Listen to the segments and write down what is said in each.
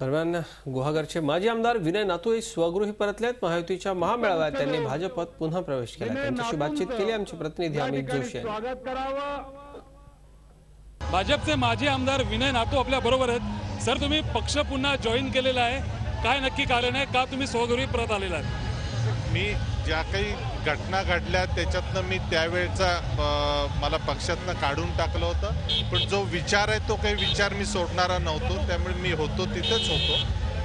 दरम्यान गुहागरचे माजी आमदार विनय नातू हे स्वगृही परतलेत। महायुतीच्या महामेळाव्यात त्यांनी भाजपात पुन्हा प्रवेश केला। त्यांच्याशी बातचीत केली आमचे प्रतिनिधी अमित जोशी यांनी। भाजपचे माजी आमदार विनय नातू आपल्या बरोबर आहेत। सर, तुम्ही पक्ष पुन्हा जॉईन केलेला आहे, काय नक्की कारण आहे, का तुम्ही स्वगृही परत आलेला आहे? मी ज्या काही घटना घडल्या त्याच्यातनं मी त्यावेळेचा मला पक्षातनं काढून टाकलं होतं, पण जो विचार आहे तो काही विचार मी सोडणारा नव्हतो। त्यामुळे मी होतो तिथेच होतो,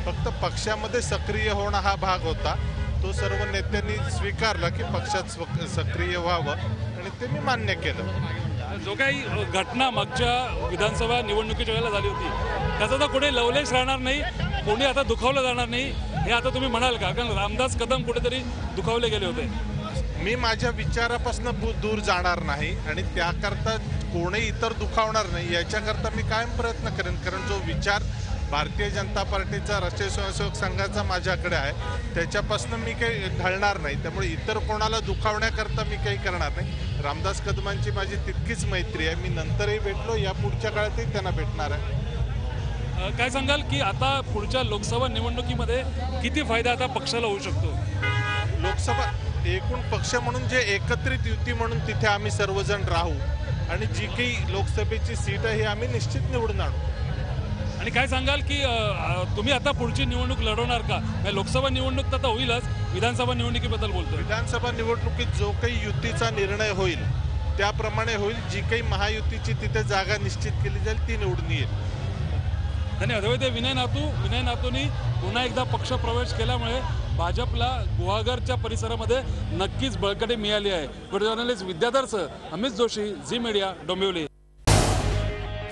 फक्त पक्षामध्ये सक्रिय होणं हा भाग होता। तो सर्व नेत्यांनी स्वीकारला की पक्षात सक्रिय व्हावं आणि ते मी मान्य केलं। जो काही घटना मागच्या विधानसभा निवडणुकीच्या वेळेला झाली होती त्याचा तर कुठे लवलेश राहणार नाही, कोणी आता दुखावलं जाणार नाही, हे आता तुम्ही म्हणाल का? कारण रामदास कदम कुठेतरी दुखावले गेले होते। मी माझ्या विचारापासून दूर जाणार नाही आणि त्याकरता कोणी इतर दुखावणार नाही याच्याकरता मी कायम प्रयत्न करेन। कारण जो विचार भारतीय जनता पार्टीचा राष्ट्रीय स्वयंसेवक संघाचा माझ्याकडे आहे त्याच्यापासून मी काही ढळणार नाही, त्यामुळे इतर कोणाला दुखावण्याकरता मी काही करणार नाही। रामदास कदमांची माझी तितकीच मैत्री आहे, मी नंतरही भेटलो, या पुढच्या काळातही त्यांना भेटणार आहे। काय सांगाल की आता पुढच्या लोकसभा निवडणुकीमध्ये किती फायदा आता पक्षाला होऊ शकतो? लोकसभा एकूण पक्ष म्हणून जे एकत्रित युती म्हणून तिथे आम्ही सर्वजण राहू आणि जी काही लोकसभेची सीट आहे ही आम्ही निश्चित निवडून आणू। आणि काय सांगाल की तुम्ही आता पुढची निवडणूक लढवणार का? लोकसभा निवडणूक तर आता होईलच, विधानसभा निवडणुकीबद्दल बोलतो। विधानसभा निवडणुकीत जो काही युतीचा निर्णय होईल त्याप्रमाणे होईल। जी काही महायुतीची तिथे जागा निश्चित केली जाईल ती निवडून येईल। धन्यवाद। विनय नातूंनी पुन्हा एकदा पक्ष प्रवेश केल्यामुळे भाजपला गुहागरच्या परिसरामध्ये नक्कीच बळकटी मिळाली आहे। व्हिडिओ जर्नलिस्ट विद्याधरसह Amit Joshi, Zee media, Dombivli.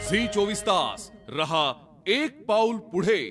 Zee 24 तास रहा एक पाऊल पुढे।